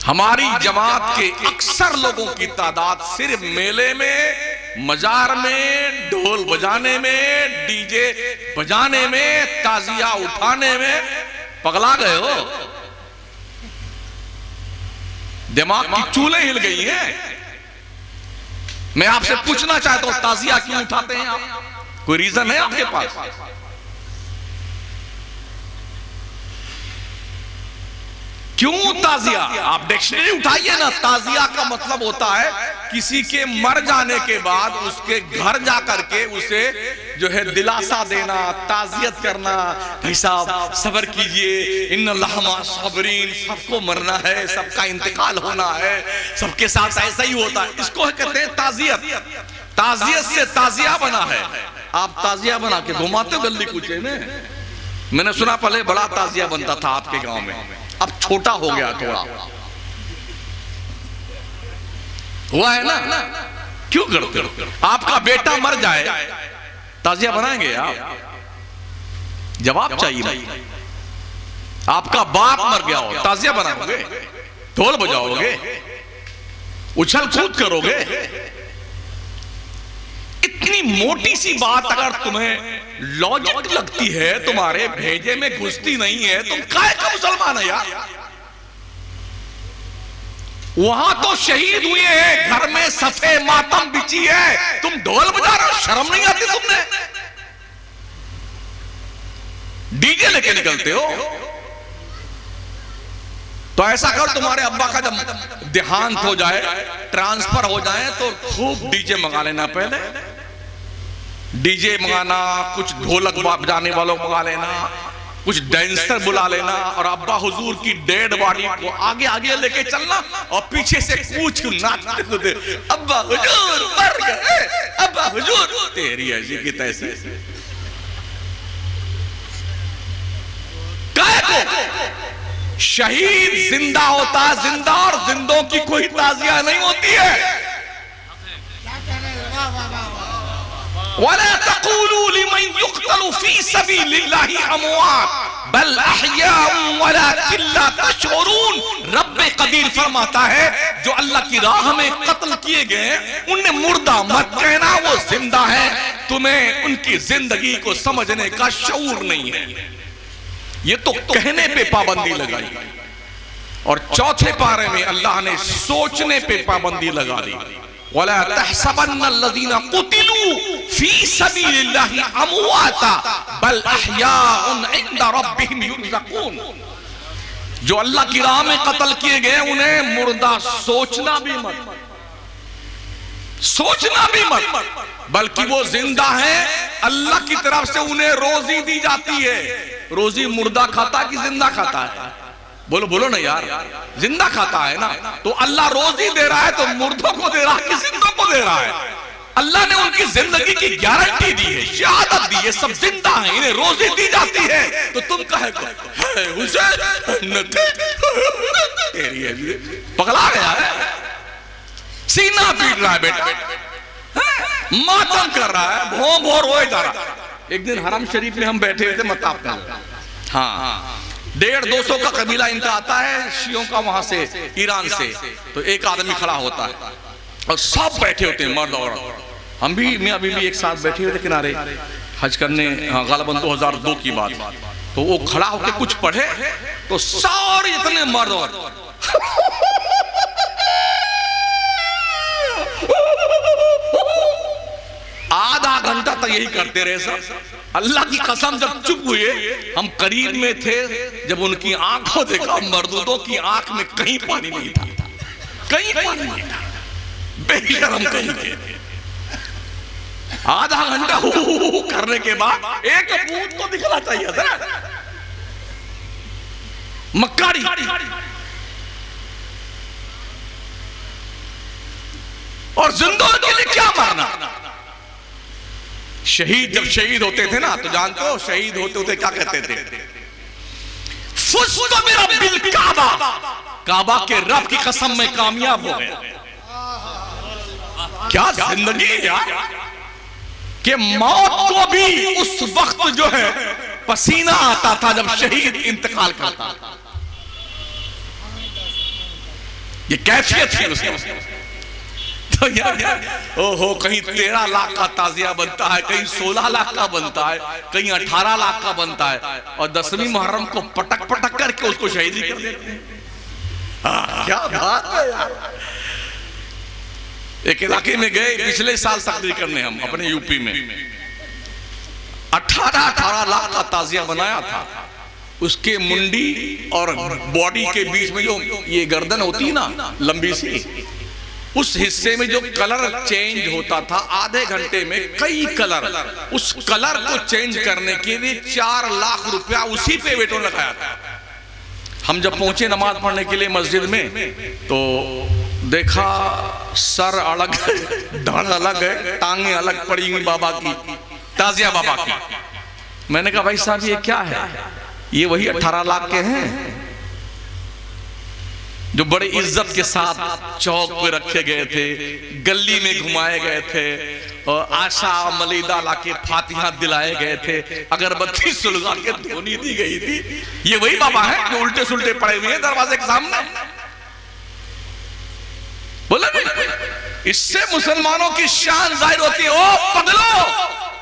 हमारी जमात के अक्सर लोगों की तादाद सिर्फ मेले में, मजार में, ढोल बजाने में, डीजे बजाने में, ताजिया उठाने में पगला गए हो। दिमाग की चूलें हिल गई हैं। मैं आपसे पूछना चाहता हूं, ताजिया क्यों उठाते हैं आप? कोई रीजन है आपके पास? क्यों ताजिया? आप डिक्शनरी उठाइए ना। ताजिया का मतलब होता है किसी के मर जाने के बाद उसके घर जाकर के उसे जो है दिलासा देना, ताजियत करना, भाई साहब सब्र कीजिए, इन्नल्लाह मअ साबिरीन, सबको मरना है, सबका इंतकाल होना है, सबके साथ ऐसा ही होता है। इसको कहते हैं ताजियत। ताजियत से ताजिया बना है। आप ताजिया बना के घुमाते गली कुचे में। मैंने सुना पहले बड़ा ताजिया बनता था आपके गांव में, अब छोटा हो गया थोड़ा। हुआ है ना? क्यों करते हो? आपका बेटा मर जाए, ताजिया बनाएंगे आप? जवाब चाहिए। आपका बाप मर गया हो, ताजिया बनाओगे? ढोल बजाओगे? उछल कूद करोगे? इतनी मोटी सी बात अगर तुम्हें लॉजिक लगती है, तुम्हारे भेजे में घुसती नहीं है, तुम काहे का मुसलमान है यार? वहां तो शहीद हुए हैं, घर में सफे मातम बिछी है, तुम ढोल बजा रहे हो? शर्म नहीं आती तुमने? डीजे लेके निकलते हो। तो ऐसा करो, तुम्हारे अब्बा का जब देहांत हो जाए, ट्रांसफर हो जाए, तो खूब डीजे मंगा लेना। पहले डीजे मंगाना, कुछ ढोलक बजाने वालों मंगा लेना, कुछ डांसर बुला लेना, और अब्बा हुजूर की डेड बॉडी को आगे आगे लेके चलना और पीछे से कूच नाचते कूदते, अब्बा हुजूर मर गए, अब्बा हुजूर, तेरी ऐसी की तैसी। शहीद जिंदा होता, जिंदा, और जिंदों की कोई ताजिया नहीं होती है। वला तक़ूलू लिमन युक़्तलु फ़ी सबीलिल्लाहि अमवात बल अहयाउन वलाकिन ला तशऊरून। रब कदीर फरमाता है, जो अल्लाह की राह में कत्ल किए गए उन्हें मुर्दा मत कहना, वो जिंदा है। तुम्हें उनकी जिंदगी को समझने का शऊर नहीं है। ये तो कहने पे पाबंदी लगाई, और चौथे पारे में अल्लाह ने सोचने पे पाबंदी लगा दी। वला तहसबन्नल्लज़ीना कुतिलू फी सबीलिल्लाहि अमवाता बल अहयाउन इंदा रब्बिहिम युरज़क़ून। जो अल्लाह की राह में कत्ल किए गए उन्हें मुर्दा सोचना भी मत, सोचना भी मत, बल्कि वो जिंदा है। अल्लाह की तरफ से उन्हें रोजी दी जाती है। रोजी मुर्दा खाता कि जिंदा खाता है? बोलो बोलो ना यार, जिंदा खाता है ना। तो अल्लाह रोजी दे रहा है तो मुर्दों को दे रहा है कि जिंदों को दे रहा है? अल्लाह ने उनकी जिंदगी की गारंटी दी है, शहादत दी है, सब जिंदा है, इन्हें रोजी दी जाती है। तो तुम कहे पगला गया है, सीना पीट रहा है बेटा, मातम कर रहा है, भों भों रोए जा रहा है। एक दिन हरम शरीफ में हम बैठे हुए थे मताब में, हाँ 150-200 का कबीला इनका आता है, शियों का, वहां से ईरान से। तो एक आदमी खड़ा होता है और सब बैठे होते हैं, मर्द औरत। हम भी, मैं अभी भी एक साथ बैठे हुए थे किनारे हज करने, गालिबन 2002 की बात। तो वो खड़ा होकर कुछ पढ़े तो सारे इतने मर्द और आधा घंटा तक यही करते रहे सब। अल्लाह की कसम, जब चुप हुए, हम करीब में थे, जब उनकी आंखों देखा, मर्दों की आंख में कहीं पानी नहीं था, कहीं पानी नहीं था, बेशरम कहीं के। आधा घंटा करने के बाद एक बूंद तो दिखना चाहिए था, मक्कारी। और जिंदों के लिए क्या मारना? शहीद जब शहीद होते थे ना, तो जानते हो शहीद होते होते क्या कहते थे? फुज़्तु बिरब्बिल काबा, काबा के रब की कसम में कामयाब हो गया। क्या जिंदगी यार, कि मौत को भी उस वक्त जो है पसीना आता था जब शहीद इंतकाल करता था। ये कैफियत थी उसकी। तो यार ओहो, कहीं 13 लाख का ताजिया बनता है, कहीं 16 लाख का बनता है, कहीं 18 लाख का बनता है, और 10वीं मुहर्रम को पटक पटक करके उसको शहीदी कर देते हैं। क्या बात है यार। एक इलाके में गए पिछले साल तकरीर करने हम अपने यूपी में, 18 लाख का ताजिया बनाया था। उसके मुंडी और बॉडी के बीच में जो ये गर्दन होती है ना लंबी सी, उस हिस्से में जो कलर चेंज होता था आधे घंटे में कई कलर, उस कलर को चेंज करने के लिए 4 लाख रुपया उसी पे वेटों लगाया था। हम जब पहुंचे नमाज पढ़ने के लिए मस्जिद में, तो देखा सर अलग है, धड़ अलग है, टांगे अलग पड़ी हुई बाबा की, ताजिया बाबा की। मैंने कहा भाई साहब ये क्या है? ये वही 18 लाख के हैं जो बड़े इज्जत के साथ चौक पे रखे गए थे, गली में घुमाए गए थे, और आशा मलीदा लाके फातिहा दिलाए गए थे, अगरबत्ती सुलगा के धोनी दी गई थी। ये वही बाबा है जो उल्टे सुल्टे पड़े हुए हैं दरवाजे के सामने। बोले नहीं, इससे मुसलमानों की शान जाहिर होती है। ओ पगलो,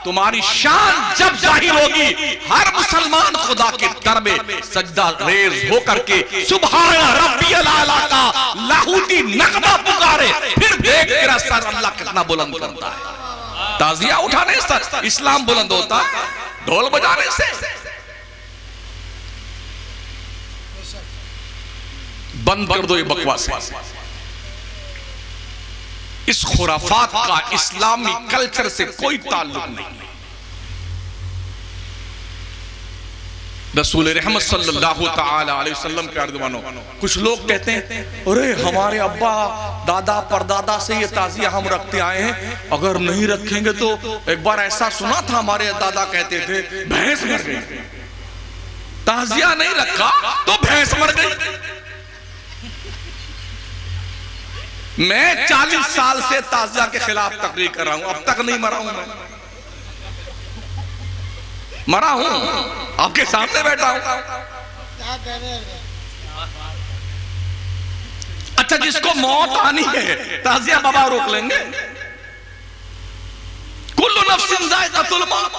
तुम्हारी शान जब जाहिर होगी, हर मुसलमान खुदा के दर में सजदा रेज होकर के सुभान रब्बियल आला का लाहूती नगमा पुकारे, फिर देख तेरा सर अल्लाह कितना बुलंद करता है। ताजिया उठाने से इस्लाम बुलंद होता है, ढोल बजाने से। बंद कर दो ये बकवास। इस खुराफात का इस्लामी कल्चर से कोई ताल्लुक नहीं। रसूल रहमत सल्लल्लाहु ताला अलैहि वसल्लम के अर्दवानो, कुछ लोग कहते हैं अरे हमारे अब्बा दादा परदादा से ये ताजिया हम रखते आए हैं, अगर नहीं रखेंगे तो, एक बार ऐसा सुना था हमारे दादा कहते थे भैंस मर गई, ताजिया नहीं रखा तो भैंस मर गई। मैं 40 साल से ताजिया के खिलाफ तकरीर कर रहा हूं, अब तक नहीं मरा हूं। मैं मरा हूं, आपके सामने बैठा हूं। अच्छा, जिसको मौत आनी है ताजिया बाबा रोक लेंगे? कुल्लु नफ्सिन जायकातुल मौत।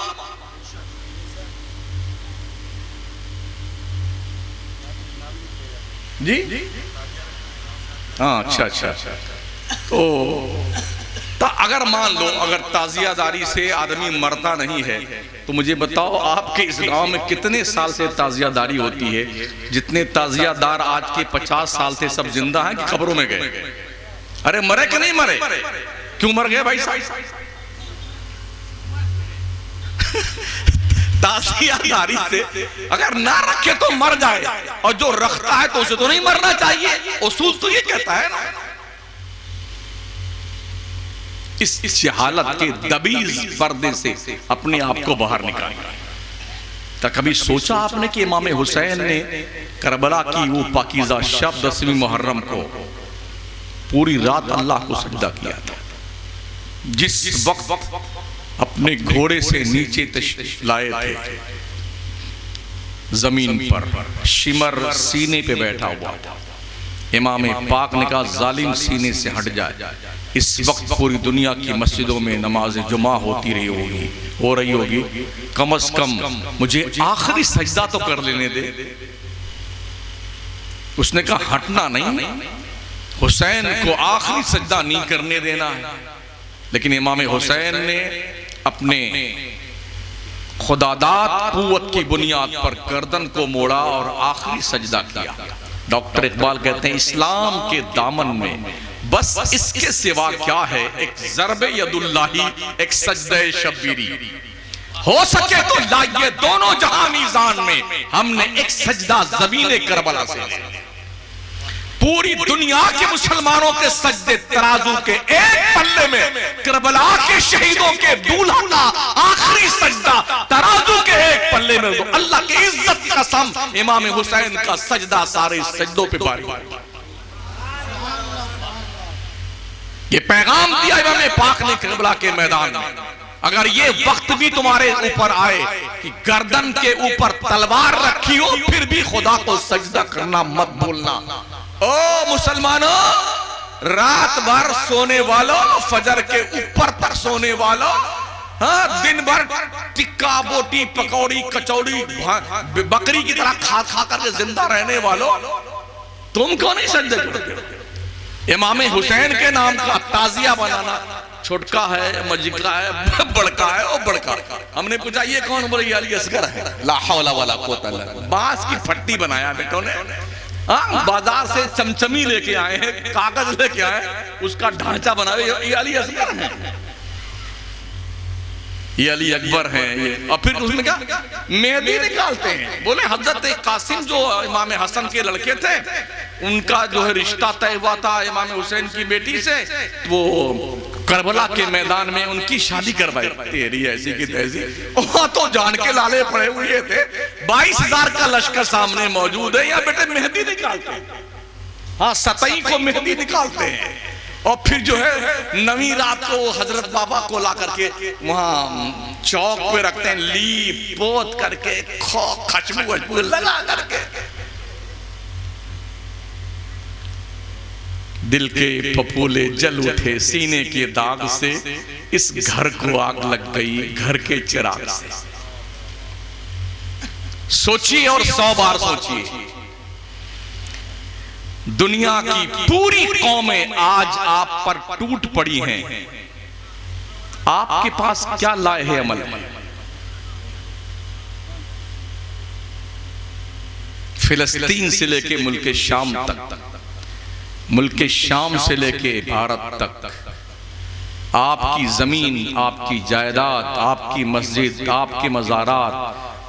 जी हाँ, अच्छा। तो अगर मान लो अगर ताजियादारी से आदमी मरता नहीं है, तो मुझे बताओ आपके इस गांव में कितने साल से ताजियादारी होती है? जितने ताजियादार आज के 50 साल से सब जिंदा हैं कि कब्रों में गए? अरे मरे कि नहीं मरे? क्यों मर गए भाई साहब? ताजियादारी से अगर ना रखे तो मर जाए, और जो रखता है तो उसे तो नहीं मरना चाहिए। उसूल तो ये कहता है ना। इस हालत के दबीज पर्दे से अपने आप को बाहर निकालना। तो कभी सोचा आपने कि इमाम हुसैन ने करबला की वो पाकीज़ा शब 10वीं मुहर्रम को पूरी रात अल्लाह को सजदा किया था? जिस वक्त अपने घोड़े से नीचे तशरीफ लाए थे, जमीन पर शिमर सीने पे बैठा हुआ था। इमाम पाक ने कहा जालिम सीने से हट जाए। इस वक्त पूरी दुनिया की मस्जिदों में नमाज जुमा होती हो रही होगी, कम से कम मुझे आखिरी सजदा तो कर लेने दे। उसने कहा हटना नहीं, हुसैन को आखिरी सजदा नहीं करने देना है। लेकिन इमाम हुसैन ने अपने खुदादात कुव्वत की बुनियाद पर गर्दन को मोड़ा और आखिरी सजदा किया। डॉक्टर इकबाल कहते हैं इस्लाम के दामन में बस इसके सिवा क्या है, एक ज़रबे यदुल्लाही, एक सजदे शब्बीरी। हो सके तो लाइए दोनों जहां मीज़ान में, हमने एक सजदा ज़मीने करबला से। पूरी दुनिया के मुसलमानों के सजदे तराजू के एक पल्ले में, करबला के शहीदों के दूल्हा का आखिरी सजदा तराजू के एक पल्ले में। तो अल्लाह की इज्जत की कसम, इमाम हुसैन का सजदा सारे सजदों पे भारी। ये पैगाम दिया इमाम पाक ने करबला के मैदान में। अगर ये वक्त भी तुम्हारे ऊपर आए कि गर्दन के ऊपर तलवार रखी हो, फिर भी खुदा को सजदा करना मत भूलना। ओ मुसलमानों, रात भर सोने वालों, फजर के ऊपर तक सोने वालों, हाँ, दिन भर टिक्का बोटी पकौड़ी कचौड़ी बकरी की तरह खा खा करके जिंदा रहने वालों, तुम क्यों नहीं सजदे करते? इमाम हुसैन के नाम का ताजिया बनाना, छोटका है, मजिका है, बड़का है, और बड़का। हमने पूछा ये कौन? बोले अली असगर है। ला हौला वला कुव्वता इल्ला बिल्लाह। बांस की फट्टी बनाया बेटों ने, हाँ, बाजार से चमचमी लेके आए हैं, कागज लेके आए, उसका ढांचा बनाए, ये अली असगर है, ये अली अकबर हैं ये। और फिर उसमें क्या मेहंदी निकालते हैं। बोले हजरत कासिम जो इमाम हसन के लड़के थे, उनका जो है रिश्ता तय हुआ था इमाम हुसैन की बेटी से, वो करबला के मैदान में उनकी शादी करवाई। तेरी ऐसी की तैसी, वहां तो जान के लाले पड़े हुए थे, 22,000 का लश्कर सामने मौजूद है, या बेटे मेहंदी निकालते हैं, हाँ, सतई को मेहंदी निकालते हैं। और फिर जो है नवी रात को हजरत बाबा को ला करके वहां चौक पे रखते हैं, लीप पोत करके, खुशबू लगा करके। दिल के फफूले जल उठे सीने के दाग से, इस घर को आग लग गई घर के चिराग से। सोचिए और 100 बार सोचिए, दुनिया की पूरी कौमें आज आप पर टूट पड़ी हैं, आपके पास क्या लाए है अमल? फिलिस्तीन से लेके मुल्क शाम तक, मुल्क शाम से लेके भारत तक, आपकी जमीन, आपकी जायदाद, आपकी मस्जिद, आपके मज़ारात,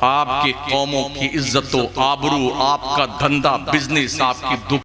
आपके कौमों की इज्जत व आबरू, आपका धंधा बिजनेस, आपकी